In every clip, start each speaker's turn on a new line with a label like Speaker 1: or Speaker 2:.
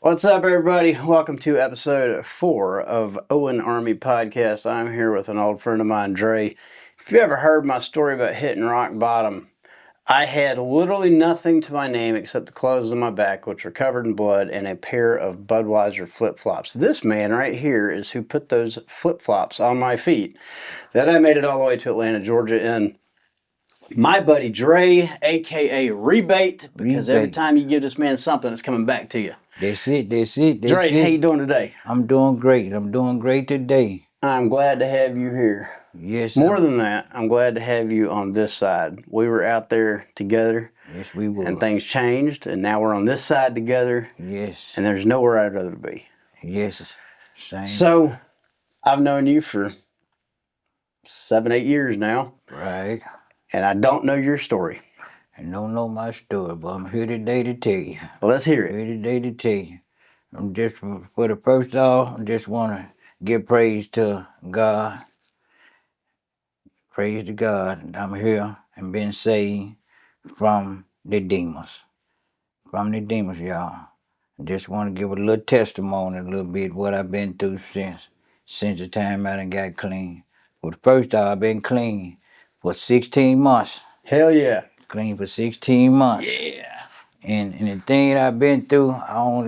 Speaker 1: What's up, everybody? Welcome to episode 4 of Owen Army Podcast. I'm here with an old friend of mine, Dre. If you ever heard my story about hitting rock bottom, I had literally nothing to my name except the clothes on my back, which were covered in blood, and a pair of Budweiser flip-flops. This man right here is who put those flip-flops on my feet. Then I made it all the way to Atlanta, Georgia, and my buddy Dre, aka Rebate, because every time you give this man something, it's coming back to you.
Speaker 2: That's it.
Speaker 1: Dre, how you doing today?
Speaker 2: I'm doing great. Today.
Speaker 1: I'm glad to have you here.
Speaker 2: Yes.
Speaker 1: More than that, I'm glad to have you on this side. We were out there together.
Speaker 2: Yes, we were.
Speaker 1: And things changed, and now we're on this side together.
Speaker 2: Yes.
Speaker 1: And there's nowhere I'd rather be.
Speaker 2: Yes. Same.
Speaker 1: So, I've known you for 7, 8 years now.
Speaker 2: Right.
Speaker 1: And I don't know your story.
Speaker 2: I don't know my story, but I'm here today to tell you.
Speaker 1: Well, let's hear it.
Speaker 2: I'm here today to tell you. I'm just, for the first off, I just want to give praise to God. Praise to God. I'm here and been saved from the demons. From the demons, y'all. I just want to give a little testimony, a little bit what I've been through since the time I done got clean. For the first time, I've been clean for 16 months.
Speaker 1: Hell yeah.
Speaker 2: Clean for 16 months.
Speaker 1: Yeah.
Speaker 2: And the thing that I've been through, I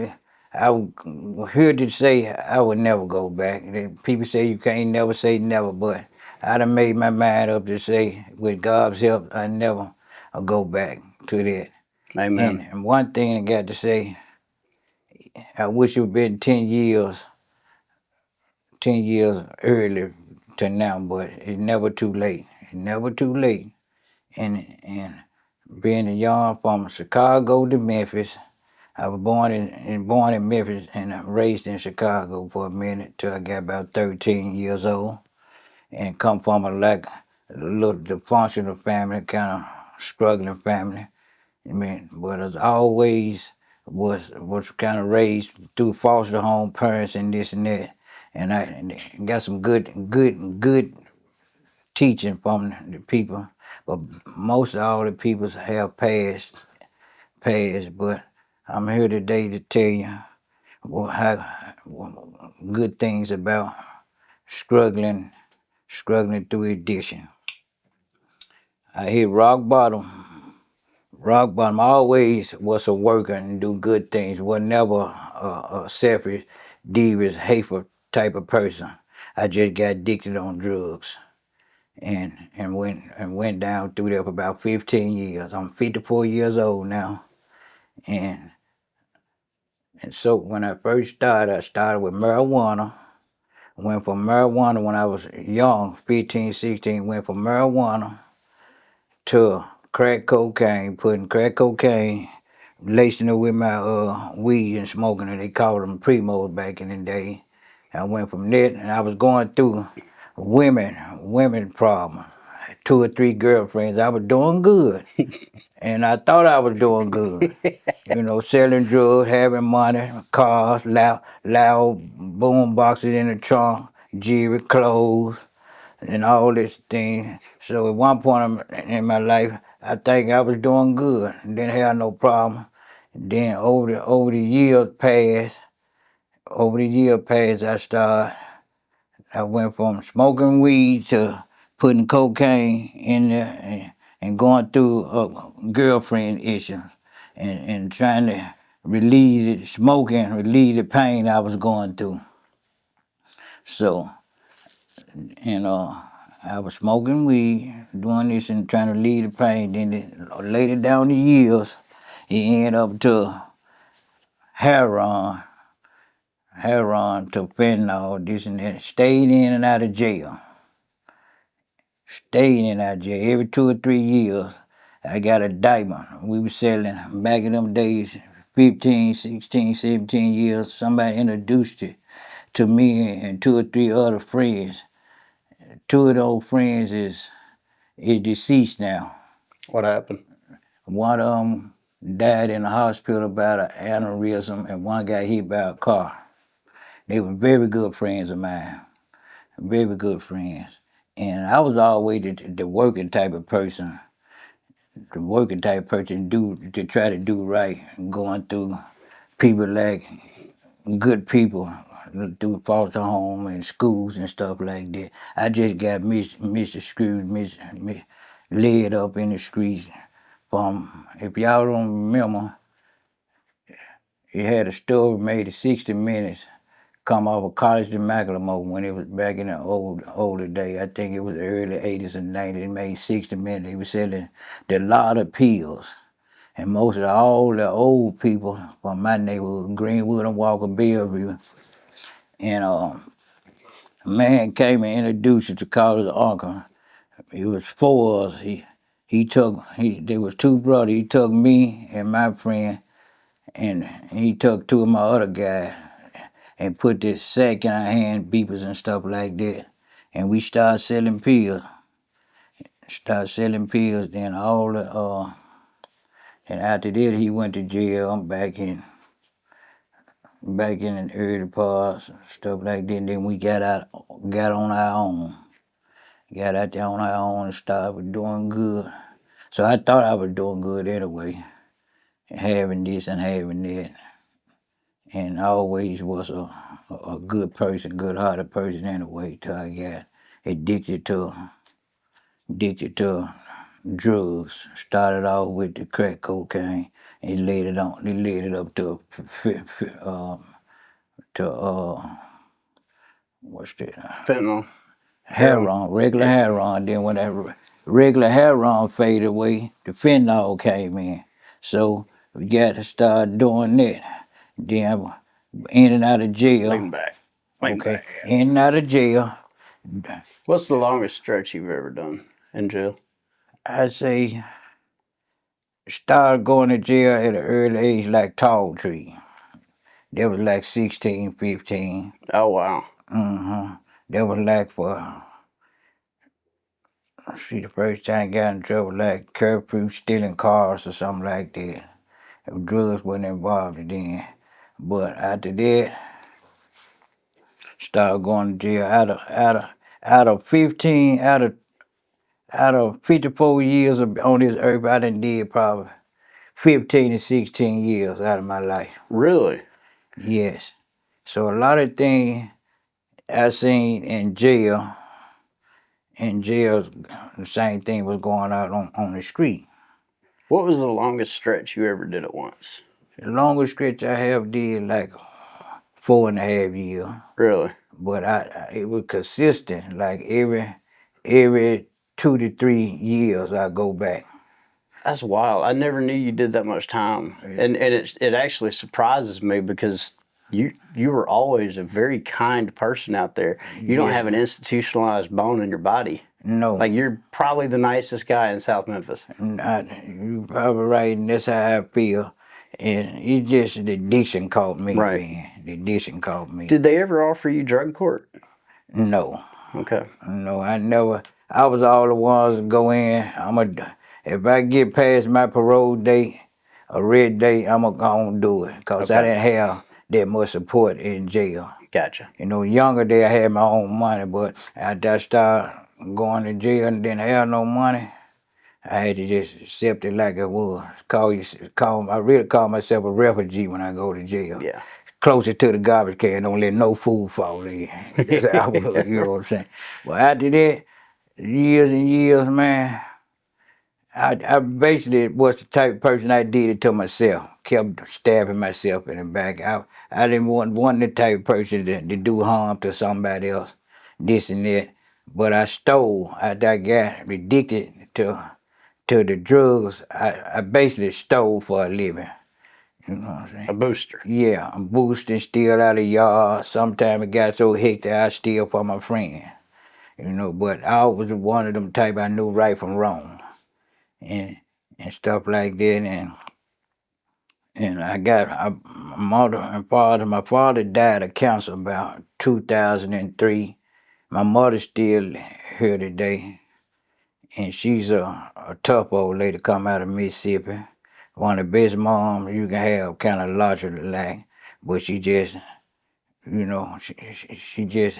Speaker 2: heard to say I would never go back. People say you can't never say never, but I done made my mind up to say, with God's help, I never go back to that.
Speaker 1: Amen.
Speaker 2: And one thing I got to say, I wish it would been 10 years earlier to now, but it's never too late. It's never too late. And being a young from Chicago to Memphis, I was born in Memphis and raised in Chicago for a minute till I got about 13 years old, and come from a little dysfunctional family, kind of struggling family. I mean, but as always was kind of raised through foster home parents and this and that, and I got some good teaching from the people, but most of all the people have passed. But I'm here today to tell you good things about struggling through addiction. I hit rock bottom. Rock bottom. I always was a worker and do good things. Was never a selfish, devious, hateful type of person. I just got addicted on drugs, and went down through there for about 15 years. I'm 54 years old now, and so when I first started, I started with marijuana. Went from marijuana when I was young, 15, 16. Went from marijuana to crack cocaine, putting crack cocaine, lacing it with my weed and smoking it. They called them primos back in the day. I went from that, and I was going through women problem. 2 or 3 girlfriends. I was doing good, and I thought I was doing good. Selling drugs, having money, cars, loud boom boxes in the trunk, jewelry, clothes, and all this thing. So at one point in my life, I think I was doing good. Didn't have no problem. Then over the years passed. I went from smoking weed to putting cocaine in there and going through a girlfriend issue and trying to relieve the pain I was going through. So, I was smoking weed, doing this and trying to relieve the pain. Then later down the years, it ended up to heroin to fentanyl, this and that. Stayed in and out of jail. Every 2 or 3 years, I got a diamond. We were selling, back in them days, 15, 16, 17 years, somebody introduced it to me and 2 or 3 other friends. 2 of those friends is deceased now.
Speaker 1: What happened?
Speaker 2: One of them died in the hospital about an aneurysm, and one got hit by a car. They were very good friends of mine, very good friends. And I was always the working type of person, to try to do right, going through people like good people through foster home and schools and stuff like that. I just got led up in the streets from, if y'all don't remember, you had a story made of 60 Minutes come off of College to Macklemore when it was back in the older day. I think it was the early 80s and 90s. It made 60 Minutes. They were selling the lot of pills. And most of all the old people from my neighborhood, Greenwood and Walker Bellevue, and a man came and introduced us to call his uncle. It was four of us. There was two brothers. He took me and my friend, and he took two of my other guys and put this sack in our hand, beepers and stuff like that. And we started selling pills. Then and after that he went to jail. I'm back in the early parts, stuff like that. And then we got on our own. Got out there on our own and started doing good. So I thought I was doing good anyway, having this and having that. And I always was a good person, good-hearted person anyway, till I got addicted to drugs. Started off with the crack cocaine, and they laid it up to what's that?
Speaker 1: Fentanyl.
Speaker 2: Heroin, regular heroin. Then when that regular heroin faded away, the fentanyl came in. So we got to start doing that. Then in and out of jail.
Speaker 1: Lean back.
Speaker 2: Okay, in and out of jail.
Speaker 1: What's the longest stretch you've ever done in jail?
Speaker 2: I say started going to jail at an early age like Tall Tree. That was like 16, 15.
Speaker 1: Oh, wow.
Speaker 2: That was like the first time I got in trouble, like curfew, stealing cars or something like that. Drugs wasn't involved then. But after that, started going to jail out of 15, out of 54 years on this earth, I done did probably 15 to 16 years out of my life.
Speaker 1: Really?
Speaker 2: Yes. So a lot of things I seen in jail, the same thing was going out on the street.
Speaker 1: What was the longest stretch you ever did at once?
Speaker 2: The longest stretch I have did like 4.5 years.
Speaker 1: Really?
Speaker 2: But it was consistent. Like every 2 to 3 years I go back.
Speaker 1: That's wild. I never knew you did that much time, and it actually surprises me because you were always a very kind person out there. You don't have an institutionalized bone in your body.
Speaker 2: No.
Speaker 1: Like you're probably the nicest guy in South Memphis.
Speaker 2: You're probably right, and that's how I feel. And it's just the addiction caught me,
Speaker 1: Right.
Speaker 2: man. The addiction caught me.
Speaker 1: Did they ever offer you drug court?
Speaker 2: No.
Speaker 1: Okay.
Speaker 2: No, I never. I was all the ones to go in. If I get past my parole date, a red date, I'm going to do it. Because I didn't have that much support in jail.
Speaker 1: Gotcha.
Speaker 2: You know, younger day I had my own money, but after I started going to jail and didn't have no money, I had to just accept it like it was. I really call myself a refugee when I go to jail.
Speaker 1: Yeah.
Speaker 2: Closer to the garbage can, don't let no food fall in. That's how I was, you know what I'm saying? But after that, years and years, man, I basically was the type of person I did it to myself. Kept stabbing myself in the back. I didn't want the type of person to do harm to somebody else, this and that. But I stole. After I got addicted to the drugs, I basically stole for a living. You know what I'm saying?
Speaker 1: A booster.
Speaker 2: Yeah, I'm boosting, steal out of yard. Sometimes it got so hectic I steal for my friend. You know, but I was one of them type I knew right from wrong. And stuff like that. And I got my father died of cancer about 2003. My mother's still here today. And she's a tough old lady come out of Mississippi. One of the best moms you can have, kind of logically like. But she just, you know, she just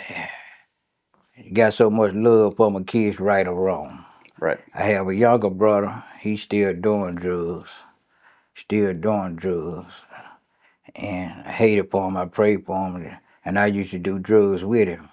Speaker 2: got so much love for my kids, right or wrong.
Speaker 1: Right.
Speaker 2: I have a younger brother. He's still doing drugs. And I hated for him. I prayed for him, and I used to do drugs with him.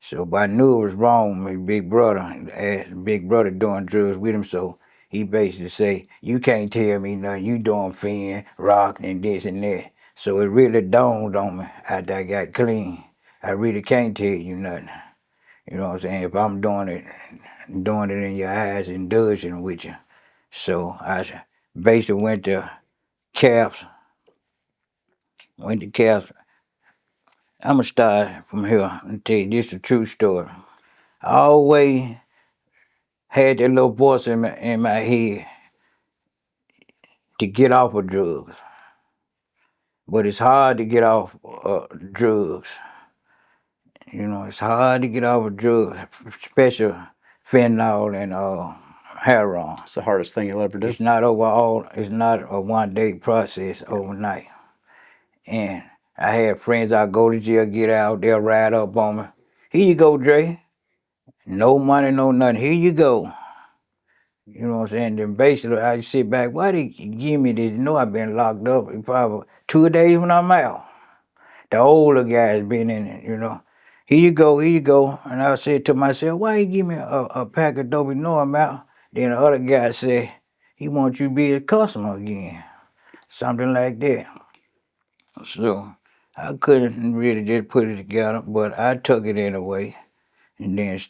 Speaker 2: So, but I knew it was wrong. My big brother doing drugs with him. So he basically say, "You can't tell me nothing. You doing fin, rock, and this and that." So it really dawned on me after I got clean. I really can't tell you nothing. You know what I'm saying? If I'm doing it in your eyes, indulging with you. So I basically caps, went to caps. I'm gonna start from here and tell you this is a true story. I always had that little voice in my head to get off of drugs. But it's hard to get off drugs. You know, it's hard to get off of drugs, especially fentanyl and heroin.
Speaker 1: It's the hardest thing you'll ever do.
Speaker 2: It's not a one day process overnight. And I had friends, I go to jail, get out, they'll ride up on me. Here you go, Dre. No money, no nothing. Here you go. You know what I'm saying? Then basically I sit back, why they give me this? You know I've been locked up probably 2 days when I'm out. The older guys been in it, you know. Here you go, here you go. And I said to myself, why you give me a pack of dope? You know I'm out. Then the other guy said, he wants you to be a customer again. Something like that. So I couldn't really just put it together, but I took it anyway. And then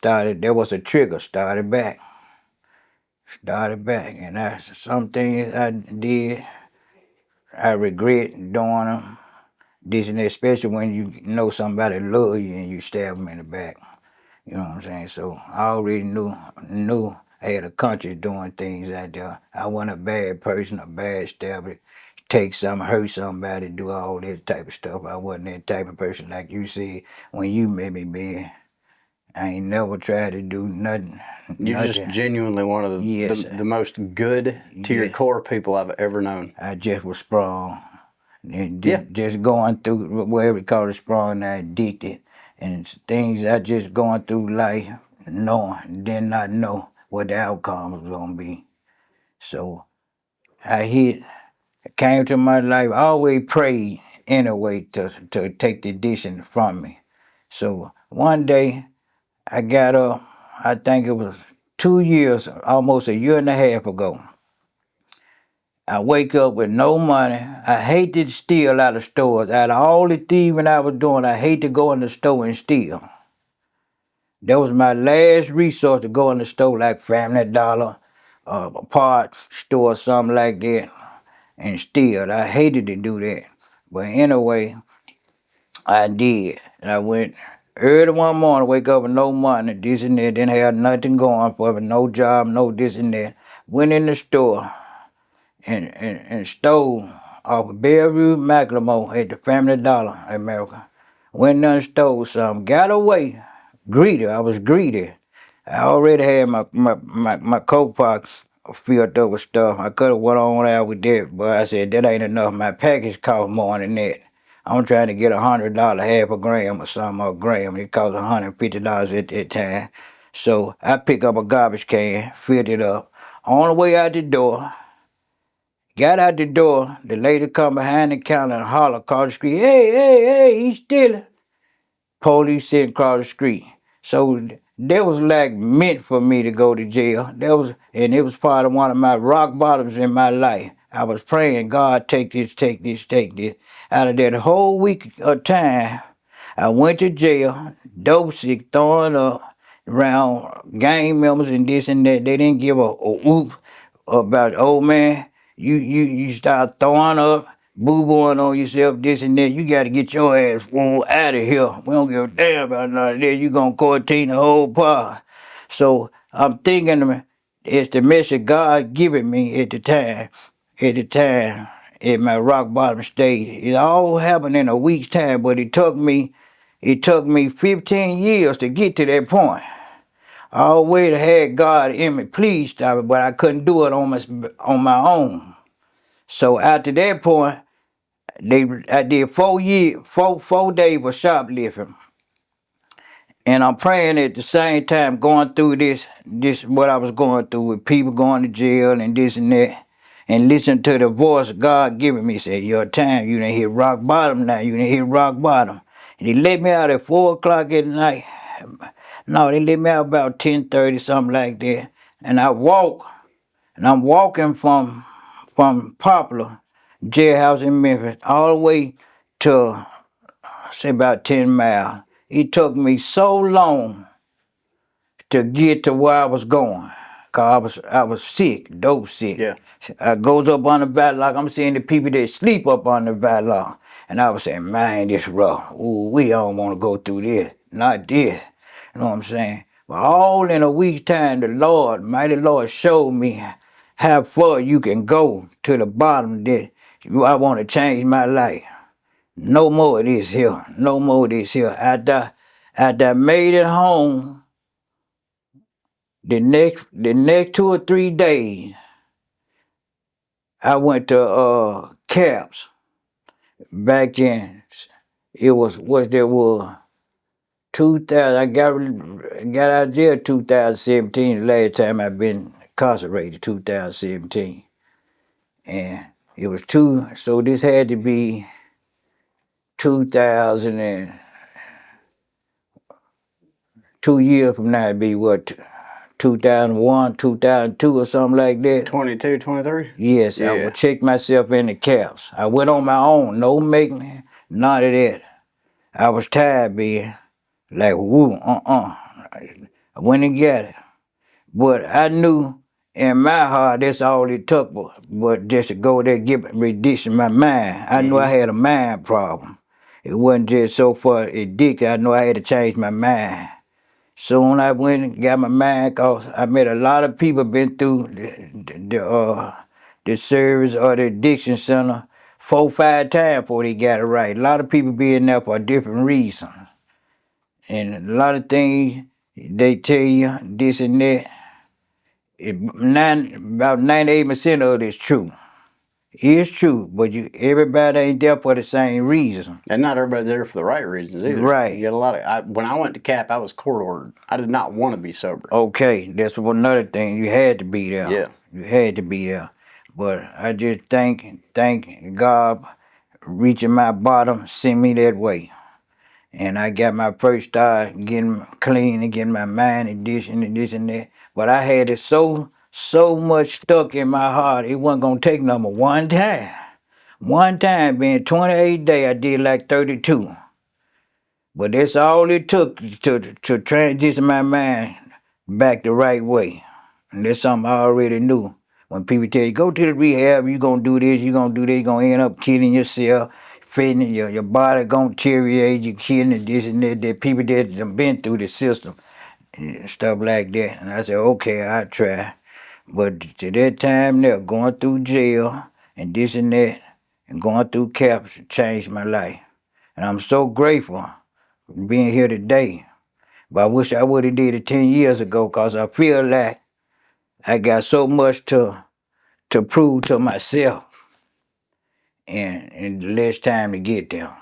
Speaker 2: there was a trigger, started back. And some things I did, I regret doing them. This and that, especially when you know somebody love you and you stab them in the back. You know what I'm saying? So I already knew I had a conscience doing things out there. I wasn't a bad person, a bad stabber, take something, hurt somebody, do all that type of stuff. I wasn't that type of person like you said when you met me, man. I ain't never tried to do nothing.
Speaker 1: You're just genuinely one of the most good to your core people I've ever known.
Speaker 2: I just was sprung. And just going through whatever you call it, sprung, addicted. And things I just going through life, did not know what the outcome was going to be. So I came to my life, I always prayed anyway to take the addiction from me. So one day I got up, I think it was 2 years, almost a year and a half ago. I wake up with no money. I hate to steal out of stores. Out of all the thieving I was doing, I hate to go in the store and steal. That was my last resource to go in the store, like Family Dollar, parts store, something like that, and steal. I hated to do that. But anyway, I did. And I went early one morning, wake up with no money, this and that, didn't have nothing going for me, no job, no this and that. Went in the store and stole off of Bellevue Macklemore at the Family Dollar in America. Went there and stole some, got away. Greedy, I was greedy. I already had my coat pockets filled up with stuff. I could have went on out with that, but I said that ain't enough. My package cost more than that. I'm trying to get $100, half a gram or something, or a gram. It cost $150 at that time. So I pick up a garbage can, filled it up. On the way out the door, got out the door, the lady come behind the counter and holler across the street, hey, he's stealing. Police sitting across the street. So that was like meant for me to go to jail. And it was part of one of my rock bottoms in my life. I was praying, God, take this, take this, take this. Out of that whole week of time, I went to jail, dope sick, throwing up around gang members and this and that. They didn't give a whoop about, oh man, you start throwing up, boo-booing on yourself, this and that. You got to get your ass out of here. We don't give a damn about none of that. You going to quarantine the whole part. So I'm thinking it's the message God given me at the time. At my rock bottom stage. It all happened in a week's time, but it took me 15 years to get to that point. I always had God in me, please stop it, but I couldn't do it on my own. So after that point, I did 4 days of shoplifting. And I'm praying at the same time, going through this what I was going through with people going to jail and this and that. and listen to the voice God giving me. Said, your time, you done hit rock bottom now. You done hit rock bottom. And he let me out at 4 o'clock at night. No, they let me out about 10:30, something like that. And I walk, and I'm walking from Poplar jailhouse in Memphis all the way to say about 10 miles. It took me so long to get to where I was going. Cause I was sick, dope sick.
Speaker 1: Yeah.
Speaker 2: I goes up on the padlock. I'm seeing the people that sleep up on the padlock. And I was saying, man, this rough. Ooh, we don't want to go through this. Not this. You know what I'm saying? But all in a week's time, the Lord, mighty Lord, showed me how far you can go to the bottom that I want to change my life. No more of this here. No more of this here. After I made it home, the next 2 or 3 days, I went to CAPS back in. It was what there was 2000. I got out of jail 2017. The last time I've been incarcerated, 2017, and it was two. So this had to be 2000 and 2 years from now. It'd be what 2001, 2002, or something like that.
Speaker 1: 22, 23?
Speaker 2: Yes, I
Speaker 1: Yeah.
Speaker 2: would check myself in the caps. I went on my own, no making, none of that. I was tired being like, woo, I went and got it. But I knew in my heart that's all it took, but just to go there and get reducing my mind. I knew I had a mind problem. It wasn't just so far addicted. I knew I had to change my mind. Soon I went and got my mind, cause I met a lot of people been through the service or the addiction center 4, 5 times before they got it right. A lot of people be in there for a different reason. And a lot of things they tell you, this and that, about 98% of it is true. It's true, but everybody ain't there for the same reason.
Speaker 1: And not everybody's there for the right reasons either.
Speaker 2: Right.
Speaker 1: You get a lot of. When I went to CAP, I was court ordered. I did not want to be sober.
Speaker 2: Okay, that's another thing. You had to be there.
Speaker 1: Yeah.
Speaker 2: You had to be there. But I just thank God reaching my bottom, sent me that way. And I got my first start getting clean and getting my mind and this and that. But I had it so much stuck in my heart, it wasn't gonna take number one time. One time, being 28 days, I did like 32. But that's all it took to transition my mind back the right way. And that's something I already knew. When people tell you, go to the rehab, you're going to do this, you're going to do that, you're going to end up killing yourself, fitting your body going to deteriorate, you're killing this and that people that have been through the system and stuff like that. And I said, okay, I'll try. But to that time there, going through jail and this and that, and going through CAPS changed my life. And I'm so grateful for being here today. But I wish I would have did it 10 years ago, because I feel like I got so much to prove to myself and less time to get there.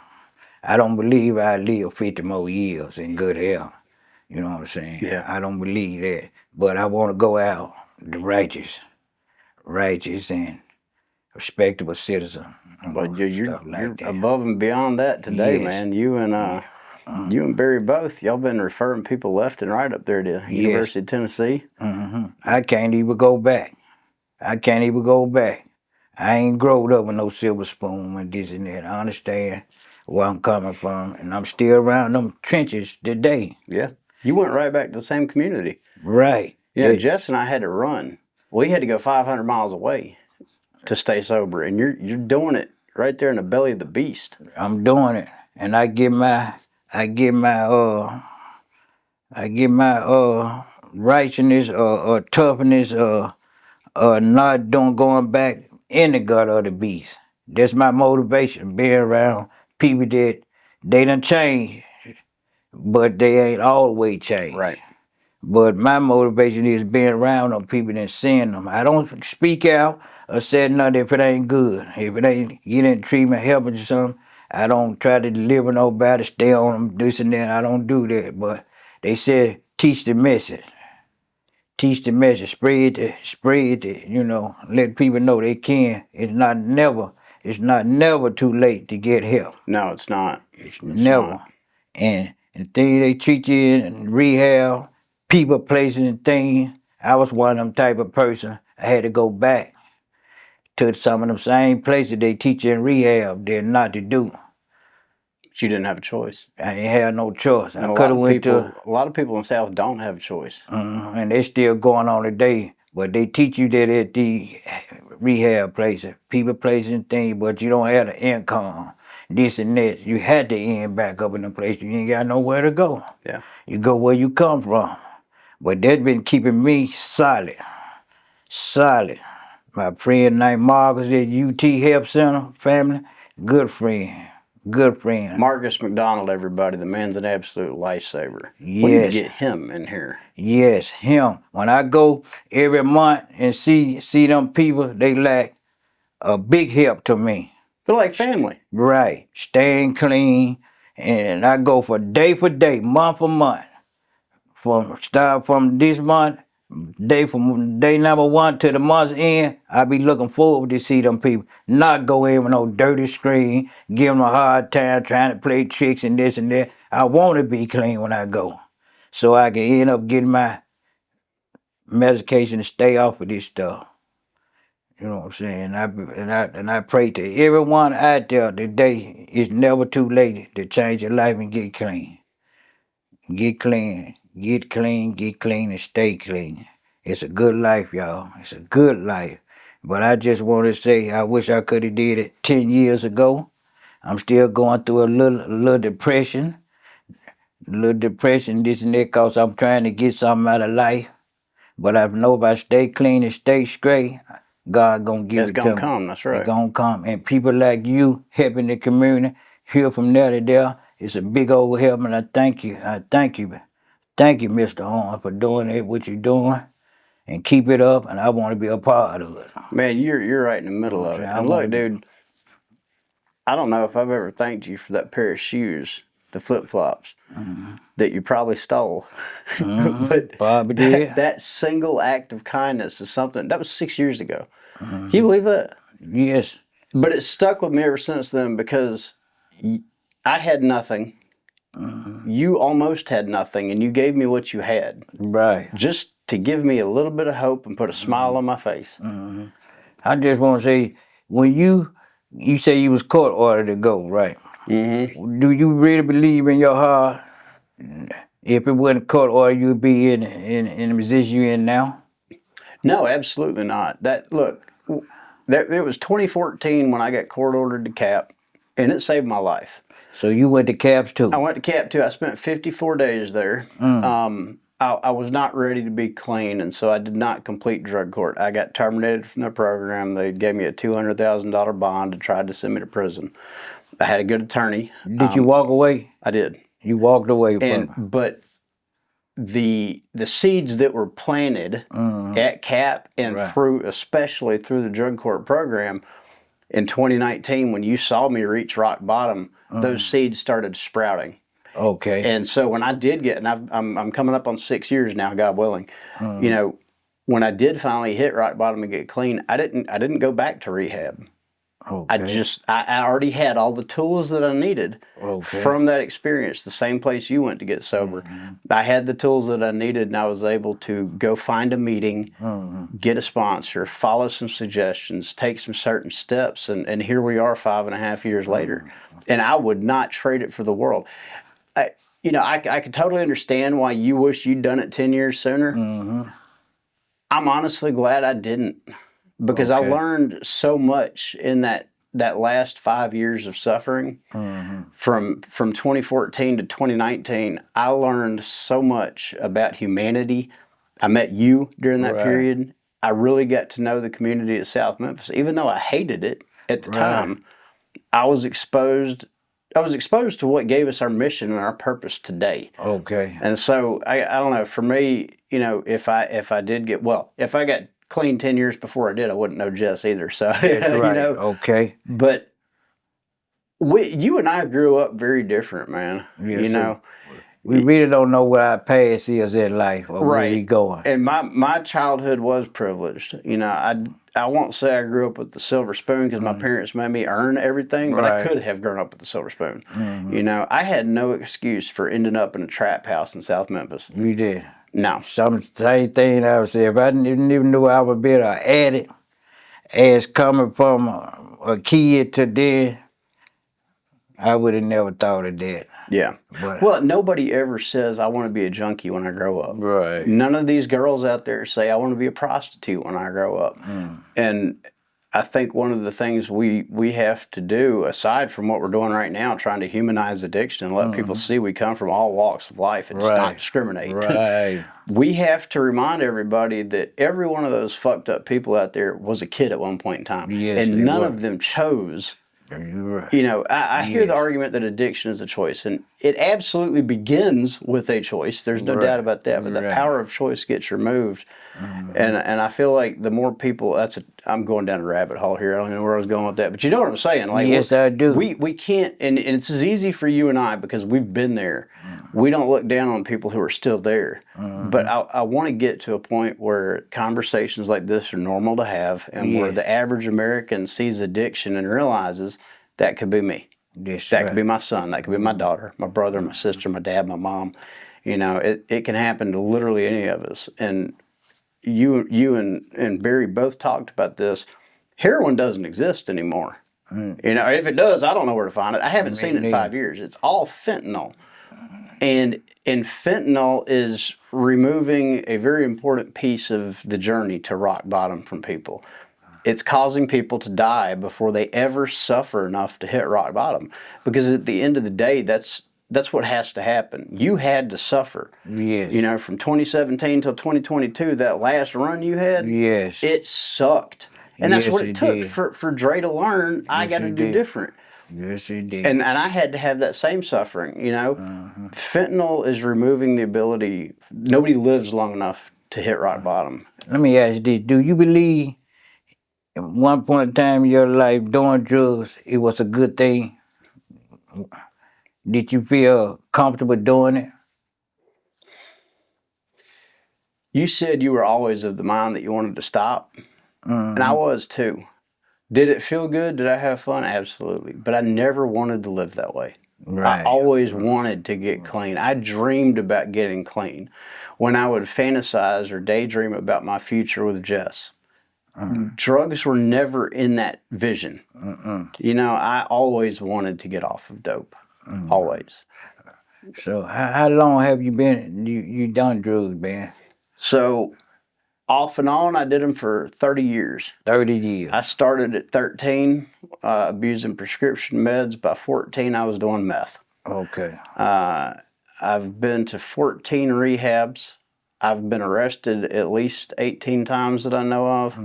Speaker 2: I don't believe I live 50 more years in good health. You know what I'm saying?
Speaker 1: Yeah.
Speaker 2: I don't believe that. But I want to go out the righteous and respectable citizen.
Speaker 1: But you're
Speaker 2: Stuff like
Speaker 1: you're
Speaker 2: that.
Speaker 1: above and beyond that today,
Speaker 2: Yes.
Speaker 1: man. You and Barry both. Y'all been referring people left and right up there to University of Tennessee.
Speaker 2: I can't even go back. I ain't growed up with no silver spoon and this and that. I understand where I'm coming from, and I'm still around them trenches today.
Speaker 1: Yeah. You went right back to the same community.
Speaker 2: Right.
Speaker 1: Yeah, Jess and I had to run. We had to go 500 miles away to stay sober, and you're doing it right there in the belly of the beast.
Speaker 2: I'm doing it, and I get my righteousness or toughness not going back in the gut of the beast. That's my motivation, being around people that they done changed, but they ain't always changed.
Speaker 1: Right.
Speaker 2: But my motivation is being around them people and seeing them. I don't speak out or say nothing if it ain't good. If it ain't getting treatment, helping you something, I don't try to deliver nobody, stay on them, this and that. I don't do that. But they said, teach the message. teach the message, spread it, let people know they can. It's not never too late to get help.
Speaker 1: No, it's not.
Speaker 2: It's never. And the thing they treat you in rehab, people, places, and things. I was one of them type of person. I had to go back to some of them same places they teach you in rehab. They're not to do.
Speaker 1: But you didn't have a choice.
Speaker 2: I didn't have no choice.
Speaker 1: And
Speaker 2: I could have went to.
Speaker 1: A lot of people in the South don't have a choice.
Speaker 2: And they still going on today. But they teach you that at the rehab places, people, places, and things. But you don't have the income, this and that. You had to end back up in the place. You ain't got nowhere to go.
Speaker 1: Yeah.
Speaker 2: You go where you come from. But that's been keeping me solid. My friend named Marcus at UT Health Center family, good friend.
Speaker 1: Marcus McDonald, everybody, the man's an absolute lifesaver.
Speaker 2: Yes.
Speaker 1: We need to get him in here.
Speaker 2: Yes, him. When I go every month and see them people, they like a big help to me.
Speaker 1: They're like family.
Speaker 2: Right. Staying clean. And I go for day, month for month. Start from this month, from day number 1 to the month's end, I be looking forward to see them people. Not go in with no dirty screen, give them a hard time trying to play tricks and this and that. I want to be clean when I go. So I can end up getting my medication to stay off of this stuff. You know what I'm saying? And I pray to everyone out there today, it's never too late to change your life and get clean. Get clean, and stay clean. It's a good life, y'all. It's a good life. But I just want to say, I wish I could have did it 10 years ago. I'm still going through a little depression. This and that, because I'm trying to get something out of life. But I know if I stay clean and stay straight, God gonna give it to me.
Speaker 1: It's gonna come, that's right.
Speaker 2: It's gonna come. And people like you helping the community, here from there to there, it's a big old help, and I thank you. Thank you, Mr. Owen, for doing it, what you're doing, and keep it up, and I want to be a part of it.
Speaker 1: Man, you're right in the middle of it. And look, dude, I don't know if I've ever thanked you for that pair of shoes, the flip-flops, that you probably stole. But
Speaker 2: Bobby did.
Speaker 1: That single act of kindness is something, that was 6 years ago. Can you believe that?
Speaker 2: Yes.
Speaker 1: But it's stuck with me ever since then, because I had nothing. You almost had nothing, and you gave me what you had.
Speaker 2: Right.
Speaker 1: Just to give me a little bit of hope and put a smile on my face.
Speaker 2: I just want to say, when you say you was court ordered to go, right? Do you really believe in your heart, if it wasn't court order, you'd be in the position you're in now?
Speaker 1: No, absolutely not. It was 2014 when I got court ordered to CAP, and it saved my life.
Speaker 2: So you went to CAPS too?
Speaker 1: I went to CAP too. I spent 54 days there. I was not ready to be clean, and so I did not complete drug court. I got terminated from the program. They gave me a $200,000 bond and tried to send me to prison. I had a good attorney.
Speaker 2: Did you walk away?
Speaker 1: I did.
Speaker 2: You walked away from it.
Speaker 1: But the seeds that were planted at CAP and especially through the drug court program in 2019, when you saw me reach rock bottom, those seeds started sprouting.
Speaker 2: Okay.
Speaker 1: And so when I did get, and I'm coming up on 6 years now, God willing, when I did finally hit rock bottom and get clean, I didn't go back to rehab.
Speaker 2: Okay.
Speaker 1: I already had all the tools that I needed from that experience, the same place you went to get sober. I had the tools that I needed, and I was able to go find a meeting, get a sponsor, follow some suggestions, take some certain steps, and here we are 5.5 years later. And I would not trade it for the world. I could totally understand why you wish you'd done it 10 years sooner. I'm honestly glad I didn't, because I learned so much in that last 5 years of suffering. From 2014 to 2019, I learned so much about humanity. I met you during that period. I really got to know the community of South Memphis. Even though I hated it at the time, I was exposed to what gave us our mission and our purpose today. Okay. And so I don't know, for me, if I got clean 10 years before I did, I wouldn't know Jess either. So
Speaker 2: That's right. Okay.
Speaker 1: But you and I grew up very different, man.
Speaker 2: Yes, sir. We really don't know where our past is in life or where we going.
Speaker 1: And my childhood was privileged. You know, I won't say I grew up with the silver spoon because my parents made me earn everything, but I could have grown up with the silver spoon. You know, I had no excuse for ending up in a trap house in South Memphis.
Speaker 2: We did.
Speaker 1: No.
Speaker 2: Same thing I would say. If I didn't even know I would be an addict, as coming from a kid to then, I would have never thought of that.
Speaker 1: Yeah.
Speaker 2: But,
Speaker 1: well, nobody ever says, I want to be a junkie when I grow up.
Speaker 2: Right.
Speaker 1: None of these girls out there say, I want to be a prostitute when I grow up. And I think one of the things we have to do, aside from what we're doing right now, trying to humanize addiction and let people see we come from all walks of life and just not discriminate.
Speaker 2: Right.
Speaker 1: We have to remind everybody that every one of those fucked up people out there was a kid at one point in time.
Speaker 2: Yes,
Speaker 1: and none of them chose.
Speaker 2: Right.
Speaker 1: You know, I hear the argument that addiction is a choice, and it absolutely begins with a choice. There's no doubt about that. But the power of choice gets removed, and I feel like the more people, I'm going down a rabbit hole here. I don't know where I was going with that, but you know what I'm saying. Like,
Speaker 2: yes, I do.
Speaker 1: We can't, and it's as easy for you and I because we've been there. We don't look down on people who are still there. But I want to get to a point where conversations like this are normal to have, and where the average American sees addiction and realizes that could be me. That could be my son. That could be my daughter, my brother, my sister, my dad, my mom. You know, it can happen to literally any of us. And you and Barry both talked about this. Heroin doesn't exist anymore. You know, if it does, I don't know where to find it. I haven't seen it in 5 years. It's all fentanyl. And fentanyl is removing a very important piece of the journey to rock bottom from people. It's causing people to die before they ever suffer enough to hit rock bottom. Because at the end of the day, that's what has to happen. You had to suffer.
Speaker 2: Yes.
Speaker 1: You know, from 2017 till 2022, that last run you had, it sucked. And that's what it took for Dre to learn, I got to do different.
Speaker 2: Yes, it did.
Speaker 1: And I had to have that same suffering, you know. Fentanyl is removing the ability, nobody lives long enough to hit rock bottom.
Speaker 2: Let me ask you this. Do you believe at one point in time in your life doing drugs, it was a good thing? Did you feel comfortable doing it?
Speaker 1: You said you were always of the mind that you wanted to stop. And I was too. Did it feel good? Did I have fun? Absolutely. But I never wanted to live that way. I always wanted to get clean. I dreamed about getting clean. When I would fantasize or daydream about my future with Jess, drugs were never in that vision. You know, I always wanted to get off of dope. Always.
Speaker 2: So how long have you been, you done drugs, man?
Speaker 1: So off and on, I did them for 30 years.
Speaker 2: 30 years.
Speaker 1: I started at 13, abusing prescription meds. By 14, I was doing meth.
Speaker 2: Okay.
Speaker 1: I've been to 14 rehabs. I've been arrested at least 18 times that I know of.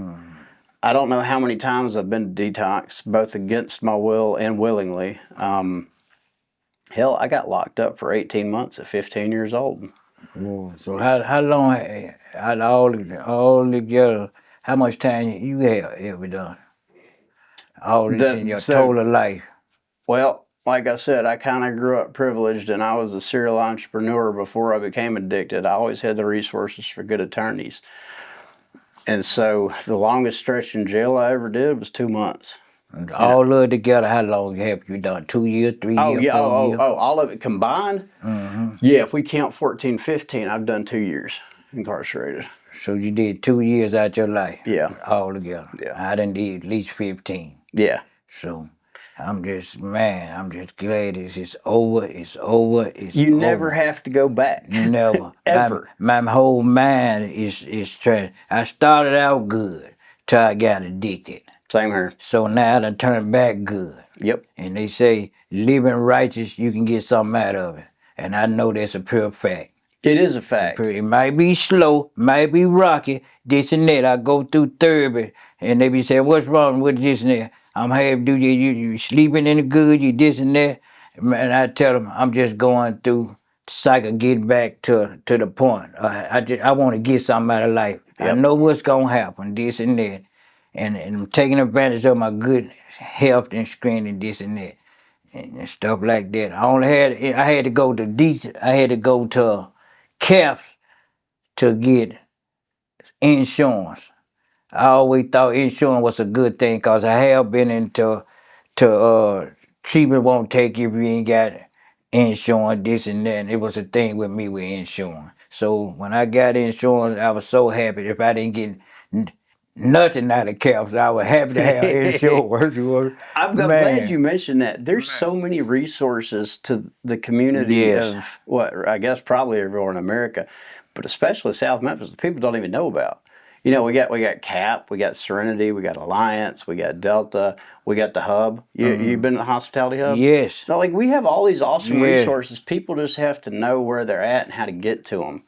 Speaker 1: I don't know how many times I've been to detox, both against my will and willingly. Hell, I got locked up for 18 months at 15 years old.
Speaker 2: So how long, out of all together, how much time you have ever done? In your total life?
Speaker 1: Well, like I said, I kind of grew up privileged, and I was a serial entrepreneur before I became addicted. I always had the resources for good attorneys. And so the longest stretch in jail I ever did was 2 months.
Speaker 2: And all of it together, how long have you done? 2 years, 3 years, 4 years?
Speaker 1: All of it combined? Yeah, if we count 14, 15, I've done 2 years incarcerated.
Speaker 2: So you did 2 years out your life?
Speaker 1: Yeah.
Speaker 2: All together?
Speaker 1: Yeah.
Speaker 2: I done did at least 15.
Speaker 1: Yeah.
Speaker 2: So I'm just glad it's over.
Speaker 1: You never have to go back.
Speaker 2: Never.
Speaker 1: Ever.
Speaker 2: My whole mind is trying. I started out good till I got addicted.
Speaker 1: Same here.
Speaker 2: So now I done turned back good.
Speaker 1: Yep.
Speaker 2: And they say, living righteous, you can get something out of it. And I know that's a pure fact.
Speaker 1: It is a fact.
Speaker 2: It might be slow, might be rocky, this and that. I go through therapy, and they be saying, what's wrong with this and that? I'm having to do you sleeping in the good, you this and that. And I tell them, I'm just going through the cycle, get back to the point. I want to get something out of life. Yep. I know what's going to happen, this and that. And I'm taking advantage of my good health and strength and this and that. and stuff like that. I had to go to I had to go to CAPS to get insurance. I always thought insurance was a good thing because I have been into treatment won't take you if you ain't got insurance, this and that. And it was a thing with me with insurance. So when I got insurance, I was so happy. If I didn't get nothing out of CAPS, I was happy to have insurance.
Speaker 1: I'm glad you mentioned that. There's so many resources to the community of what I guess probably everywhere in America, but especially South Memphis, the people don't even know about. You know, we got CAP, we got Serenity, we got Alliance, we got Delta, we got the Hub. You've been to the hospitality hub?
Speaker 2: Yes.
Speaker 1: No, like we have all these awesome resources. People just have to know where they're at and how to get to them.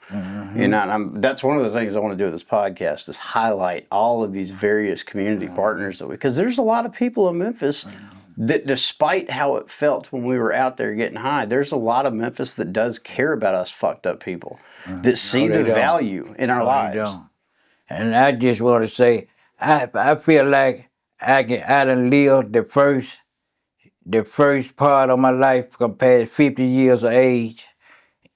Speaker 1: You know, and that's one of the things I want to do with this podcast is highlight all of these various community partners that because there's a lot of people in Memphis that, despite how it felt when we were out there getting high, there's a lot of Memphis that does care about us fucked up people that see the value in our lives.
Speaker 2: And I just want to say, I feel like I done lived the first part of my life compared to 50 years of age,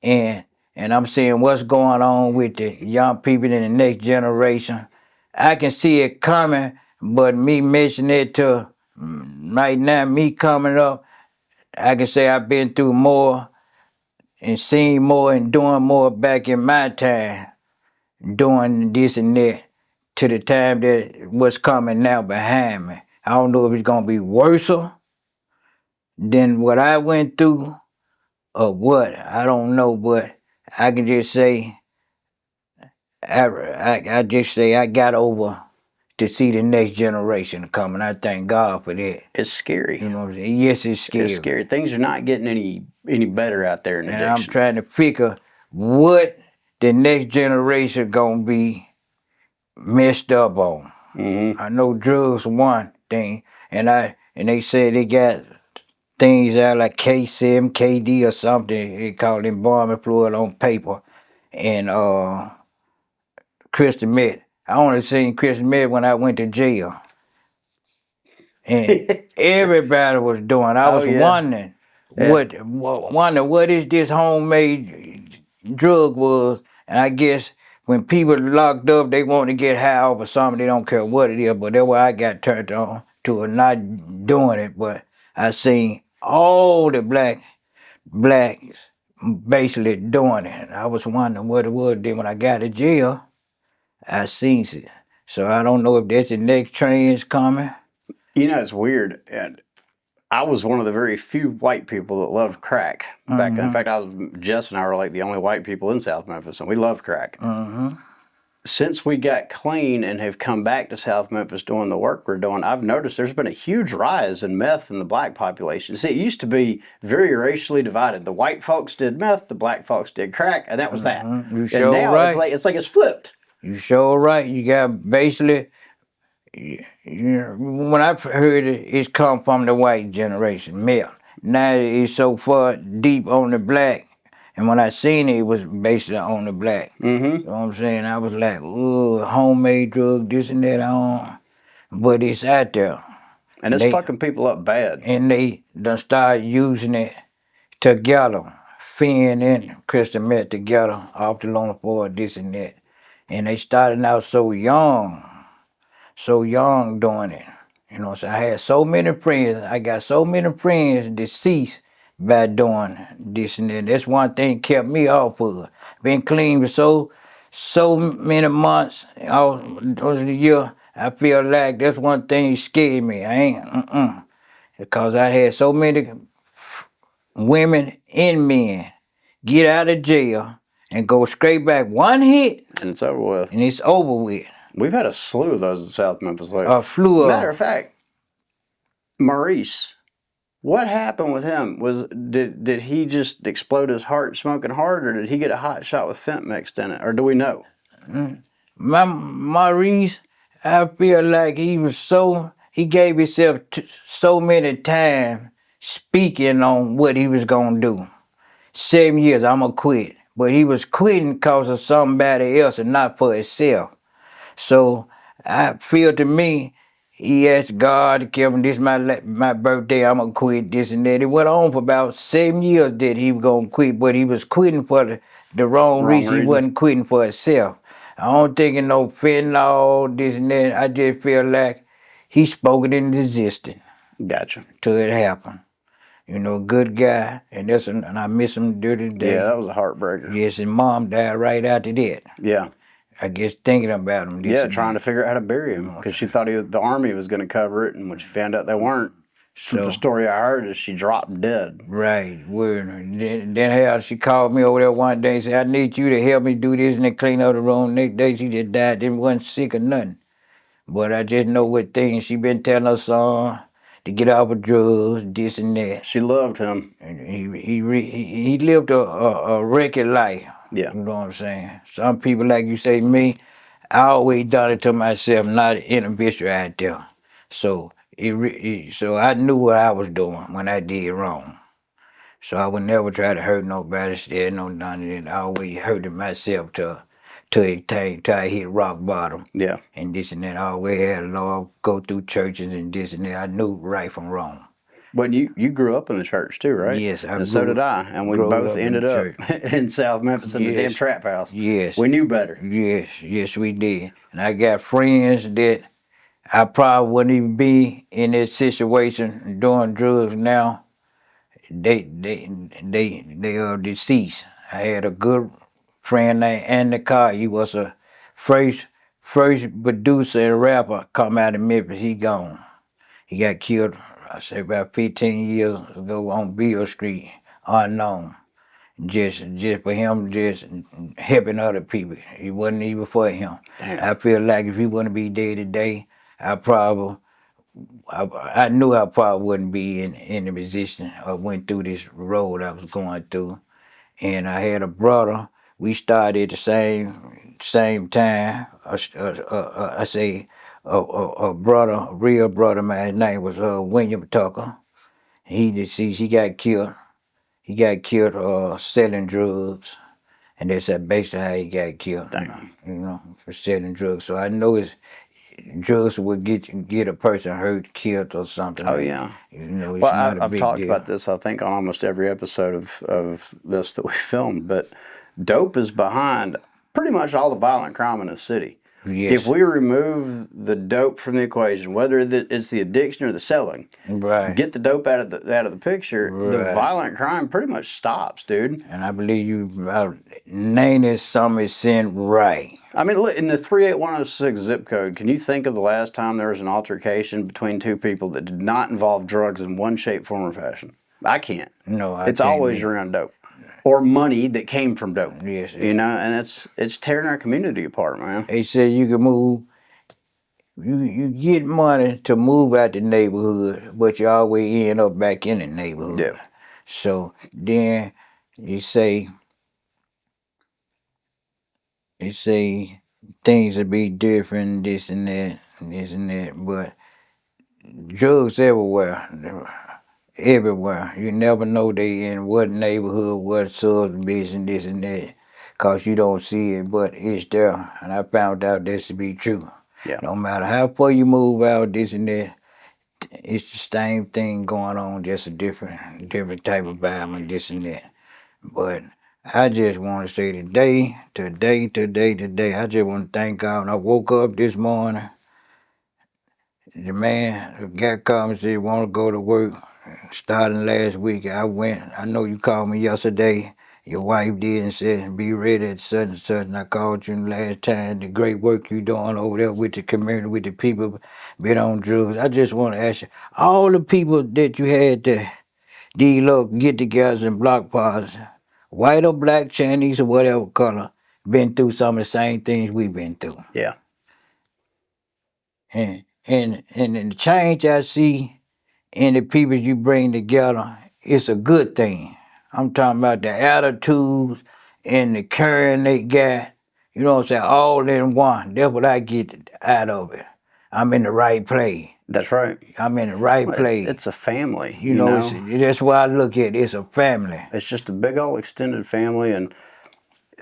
Speaker 2: and I'm seeing what's going on with the young people in the next generation. I can see it coming, but me mentioning it to right now, me coming up, I can say I've been through more and seen more and doing more back in my time, doing this and that, to the time that what's coming now behind me. I don't know if it's gonna be worse than what I went through or what. I don't know, but I can just say I just say I got over to see the next generation coming. I thank God for that.
Speaker 1: It's scary.
Speaker 2: You know what I'm saying? Yes, it's scary.
Speaker 1: It's scary. Things are not getting any better out there in addiction.
Speaker 2: And I'm trying to figure what the next generation gonna be messed up on. I know drugs one thing, and they say they got things out like K7, KD or something. They call it embalming fluid on paper, and crystal meth. I only seen crystal meth when I went to jail, and everybody was doing. I was wondering what is this homemade drug was, and I guess when people locked up, they want to get high off of something. They don't care what it is, but that's why I got turned on to not doing it. But I seen all the blacks basically doing it. And I was wondering what it was. Then when I got to jail, I seen it. So I don't know if that's the next trend's coming.
Speaker 1: You know, it's weird. And I was one of the very few white people that loved crack back then. In fact, Jess and I were like the only white people in South Memphis, and we loved crack. Since we got clean and have come back to South Memphis doing the work we're doing, I've noticed there's been a huge rise in meth in the black population. See, it used to be very racially divided. The white folks did meth, the black folks did crack, and that was that.
Speaker 2: You sure
Speaker 1: and now
Speaker 2: right.
Speaker 1: it's like it's flipped.
Speaker 2: You sure right. You got basically, when I heard it, it's come from the white generation, male. Now it's so far deep on the black. And when I seen it, it was basically on the black. You know what I'm saying? I was like, ooh, homemade drug, this and that, but it's out there.
Speaker 1: And it's fucking people up bad.
Speaker 2: And they done start using it together, Finn and crystal meth together, off the loan for this and that. And they started out so young doing it. You know, so I had so many friends. I got so many friends deceased by doing this and that. That's one thing kept me off of it. Been clean for so many months, all those year. I feel like that's one thing scared me. I ain't, because I had so many women and men get out of jail and go straight back one hit.
Speaker 1: And it's over with.
Speaker 2: And it's over with.
Speaker 1: We've had a slew of those in South Memphis lately.
Speaker 2: A slew of
Speaker 1: Matter of fact, Maurice, what happened with him? Did he just explode his heart smoking hard, or did he get a hot shot with fent mixed in it, or do we know?
Speaker 2: Maurice, I feel like he gave himself so many times speaking on what he was gonna do. 7 years, I'm gonna quit. But he was quitting because of somebody else and not for himself. So I feel to me, he asked God to give him this my birthday. I'm gonna quit this and that. It went on for about 7 years that he was gonna quit, but he was quitting for the wrong
Speaker 1: Wrong
Speaker 2: reason. He
Speaker 1: reasons.
Speaker 2: wasn't quitting for himself. I don't think in no fentanyl, this and that. I just feel like he spoke it into existence
Speaker 1: Gotcha.
Speaker 2: till it happened. You know, good guy, and I miss him dirty
Speaker 1: Yeah,
Speaker 2: day.
Speaker 1: that was a heartbreaker.
Speaker 2: Yes, and mom died right after that.
Speaker 1: Yeah.
Speaker 2: I guess thinking about him.
Speaker 1: Yeah, trying to figure out how to bury him because she thought the army was going to cover it, and when she found out they weren't,
Speaker 2: So
Speaker 1: the story I heard is she dropped dead.
Speaker 2: right, then how she called me over there one day and said, I need you to help me do this and then clean up the room. Next day she just died, didn't wasn't sick or nothing. But I just know what things she been telling her son to get off of drugs, this and that.
Speaker 1: She loved him.
Speaker 2: And he lived a record life.
Speaker 1: Yeah.
Speaker 2: You know what I'm saying? Some people, like you say, me, I always done it to myself, not an individual out there. So so I knew what I was doing when I did wrong. So I would never try to hurt nobody, stay no none of that. I always hurted myself till I hit rock bottom.
Speaker 1: Yeah.
Speaker 2: And this and that. I always had Lord go through churches and this and that. I knew right from wrong.
Speaker 1: But you grew up in the church too, right?
Speaker 2: Yes, I
Speaker 1: And so
Speaker 2: grew
Speaker 1: did I. And we
Speaker 2: growed
Speaker 1: both
Speaker 2: up in
Speaker 1: ended
Speaker 2: the
Speaker 1: up
Speaker 2: church.
Speaker 1: in South Memphis in the damn
Speaker 2: Yes.
Speaker 1: trap house.
Speaker 2: Yes.
Speaker 1: We knew better.
Speaker 2: Yes, we did. And I got friends that I probably wouldn't even be in this situation doing drugs now. They are deceased. I had a good friend named Andy Carr. He was a first producer and rapper come out of Memphis. He gone. He got killed, I say about 15 years ago on Beale Street, unknown. Just for him just helping other people. It wasn't even for him.
Speaker 1: Damn.
Speaker 2: I feel like if he wouldn't be day to day, I knew I probably wouldn't be in the position or went through this road I was going through. And I had a brother. We started at the same time. I say a brother, a real brother. My name was William Tucker. He deceased. He got killed. He got killed selling drugs, and that's basically how he got killed.
Speaker 1: Damn.
Speaker 2: You know, for selling drugs. So I know drugs would get a person hurt, killed, or something.
Speaker 1: Oh yeah.
Speaker 2: You know, it's
Speaker 1: Well,
Speaker 2: not a
Speaker 1: I've
Speaker 2: big
Speaker 1: talked
Speaker 2: deal.
Speaker 1: about this, I think, on almost every episode of this that we filmed, but dope is behind pretty much all the violent crime in the city.
Speaker 2: Yes.
Speaker 1: If we remove the dope from the equation, whether it's the addiction or the selling,
Speaker 2: Right.
Speaker 1: get the dope out of the picture, the
Speaker 2: Right.
Speaker 1: violent crime pretty much stops, dude.
Speaker 2: And I believe you about 90% right.
Speaker 1: I mean, look, in the 38106 zip code, can you think of the last time there was an altercation between two people that did not involve drugs in one shape, form, or fashion? I can't.
Speaker 2: No, I
Speaker 1: It's
Speaker 2: can't
Speaker 1: always
Speaker 2: either.
Speaker 1: around dope or money that came from dope.
Speaker 2: Yes.
Speaker 1: You know, and it's tearing our community apart, man.
Speaker 2: They said you can move. You get money to move out the neighborhood, but you always end up back in the neighborhood.
Speaker 1: Yeah.
Speaker 2: So then you say things will be different, this and that, but drugs everywhere. You never know they in what neighborhood, what subdivision, this and that, cause you don't see it, but it's there. And I found out this to be true.
Speaker 1: Yeah.
Speaker 2: No matter how far you move out, this and that, it's the same thing going on, just a different type of environment, this and that. But I just want to say today, I just want to thank God. When I woke up this morning, the guy called me and said, want to go to work. Starting last week, I went. I know you called me yesterday. Your wife did and said, be ready at such and such. And I called you last time. The great work you doing over there with the community, with the people been on drugs. I just want to ask you, all the people that you had these little get-togethers and block parties, white or black, Chinese or whatever color, been through some of the same things we've been through.
Speaker 1: Yeah.
Speaker 2: And the change I see in the people you bring together, it's a good thing. I'm talking about the attitudes and the caring they got. You know what I'm saying? All in one. That's what I get out of it. I'm in the right place.
Speaker 1: That's right.
Speaker 2: I'm in the right
Speaker 1: Well,
Speaker 2: place.
Speaker 1: it's a family.
Speaker 2: You know? That's why I look at it. It's a family.
Speaker 1: It's just a big old extended family, and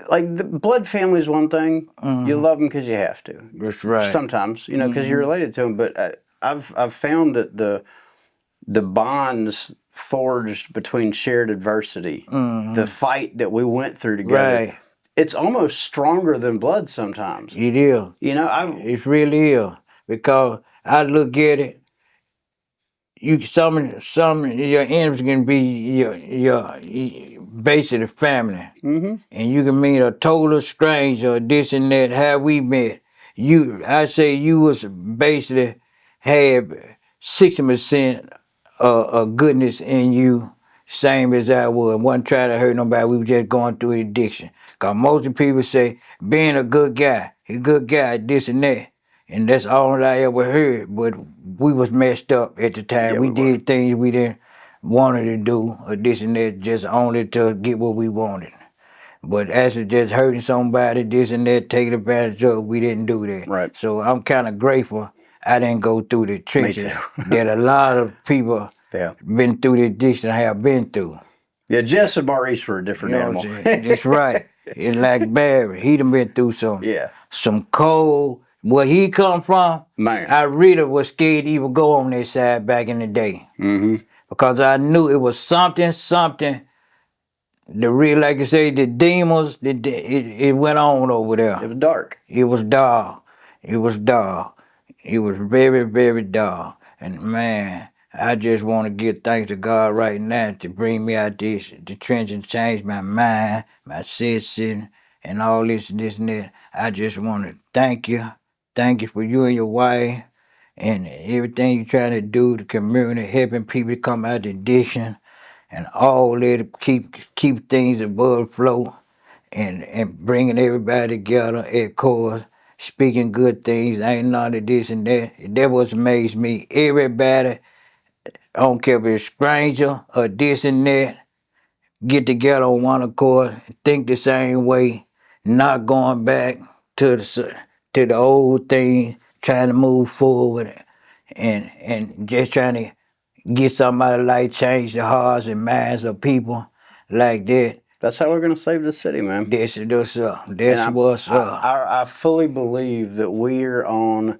Speaker 1: like the blood family is one thing. You love them because you have to.
Speaker 2: That's right.
Speaker 1: Sometimes, you know, because you're related to them. But I've found that the bonds forged between shared adversity, the fight that we went through together,
Speaker 2: Right.
Speaker 1: it's almost stronger than blood sometimes.
Speaker 2: It is.
Speaker 1: You know,
Speaker 2: It really is. Because I look at it, some of your enemies can be your basically family.
Speaker 1: mm-hmm.
Speaker 2: And you can meet a total stranger or this and that, how we met. I say you was basically had 60% of goodness in you, same as I was. Wasn't trying to hurt nobody, we were just going through addiction. Cause most of the people say, being a good guy, this and that. And that's all I ever heard, but we was messed up at the time.
Speaker 1: Yeah,
Speaker 2: we
Speaker 1: we
Speaker 2: did things we didn't wanted to do, or this and that, just only to get what we wanted. But as of just hurting somebody, this and that, taking advantage of, we didn't do that.
Speaker 1: Right.
Speaker 2: So I'm kind of grateful I didn't go through the trenches that a lot of people been through the addiction have been through.
Speaker 1: Yeah, Jess and Maurice were a different animal.
Speaker 2: That's right. It's like Barry. He done been through some cold. Where he come from,
Speaker 1: man,
Speaker 2: I really was scared to even go on that side back in the day.
Speaker 1: Mm-hmm.
Speaker 2: Because I knew it was something. The real, like you say, the demons, it went on over there.
Speaker 1: It was dark.
Speaker 2: It was dark. It was dark. It was very, very dark. And man, I just want to give thanks to God right now to bring me out the trench and change my mind, my system, and all this and that. I just want to thank you. Thank you for you and your wife and everything you're trying to do, the community, helping people come out of addiction and all that, keep things above flow and bringing everybody together at course, speaking good things, ain't none of this and that. That what amazed me. Everybody, I don't care if it's stranger or this and that, get together on one accord, think the same way, not going back to the old thing, trying to move forward and just trying to get somebody like change the hearts and minds of people like that.
Speaker 1: That's how we're going to save the city, man.
Speaker 2: That's what's up.
Speaker 1: I fully believe that we're on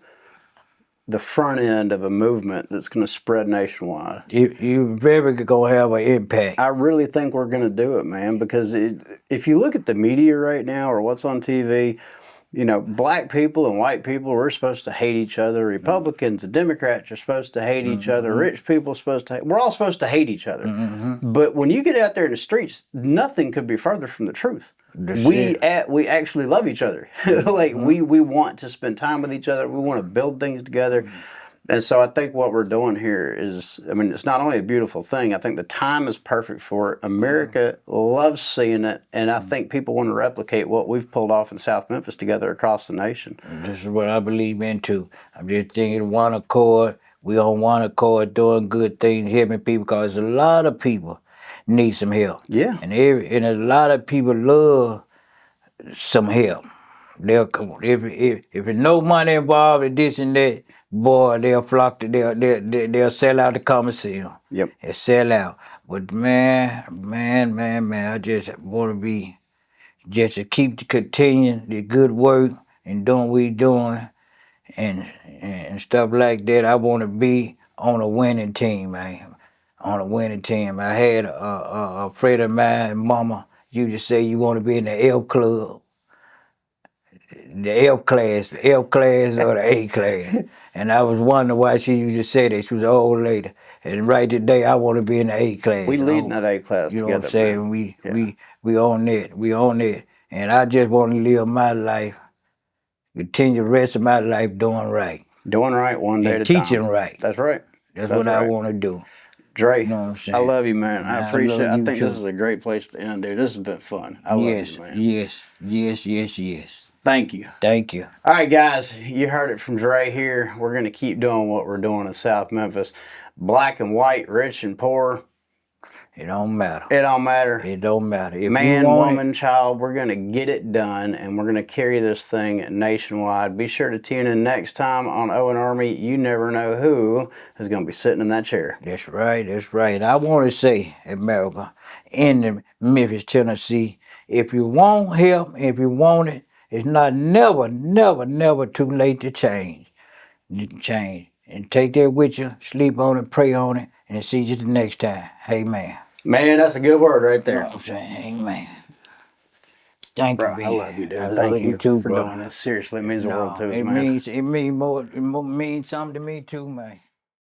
Speaker 1: the front end of a movement that's going to spread nationwide.
Speaker 2: You're very going to have an impact.
Speaker 1: I really think we're going to do it, man, because if you look at the media right now or what's on TV, you know, black people and white people, we're supposed to hate each other. Republicans and Democrats are supposed to hate each other. Rich people are supposed to hate. We're all supposed to hate each other. But when you get out there in the streets, nothing could be further from the truth. We actually love each other. Like we want to spend time with each other. We want to build things together. And so I think what we're doing here is, I mean, it's not only a beautiful thing, I think the time is perfect for it. America loves seeing it, and I think people want to replicate what we've pulled off in South Memphis together across the nation.
Speaker 2: This is what I believe in, too. I'm just thinking one accord, we on one accord doing good things, helping people, because a lot of people need some help.
Speaker 1: Yeah.
Speaker 2: And a lot of people love some help. They'll come on. If there's no money involved in this and that, boy, they'll flock to they'll sell out to come and see them.
Speaker 1: Yep.
Speaker 2: They'll sell out. But man, I just want to be just to keep continuing the good work and doing what we're doing and stuff like that. I want to be on a winning team, man. On a winning team. I had a friend of mine, mama, used to say you want to be in the L club. The F class or the A class. And I was wondering why she used to say that. She was an old lady. And right today, I want to be in the A class.
Speaker 1: We leading that A class
Speaker 2: together.
Speaker 1: You know
Speaker 2: what I'm saying? We own it. We own it. And I just want to live my life, continue the rest of my life doing right.
Speaker 1: Doing right one day at a
Speaker 2: time. Teaching right.
Speaker 1: That's right.
Speaker 2: That's what I want to do.
Speaker 1: Dre, you know what I'm saying? I love you, man. I appreciate it. I think this is a great place to end, dude. This has been fun. I love you, man.
Speaker 2: Yes.
Speaker 1: Thank you.
Speaker 2: Thank you.
Speaker 1: All right, guys. You heard it from Dre here. We're going to keep doing what we're doing in South Memphis. Black and white, rich and poor.
Speaker 2: It don't matter.
Speaker 1: It don't matter.
Speaker 2: It don't matter. If
Speaker 1: man, woman, child, we're going to get it done, and we're going to carry this thing nationwide. Be sure to tune in next time on Owen Army. You never know who is going to be sitting in that chair.
Speaker 2: That's right. That's right. I want to say, America, in Memphis, Tennessee, if you want help, if you want it, it's not never too late to change. You can change. And take that with you, sleep on it, pray on it, and see you the next time. Amen.
Speaker 1: Man, that's a good word right
Speaker 2: You know
Speaker 1: there.
Speaker 2: what I'm saying? Amen. Thank
Speaker 1: Bro,
Speaker 2: you,
Speaker 1: I
Speaker 2: man.
Speaker 1: love you, dude.
Speaker 2: I
Speaker 1: Thank
Speaker 2: love
Speaker 1: you
Speaker 2: you too,
Speaker 1: for
Speaker 2: brother.
Speaker 1: doing this. Seriously, it means the world to us,
Speaker 2: It
Speaker 1: man.
Speaker 2: means something to me too, man.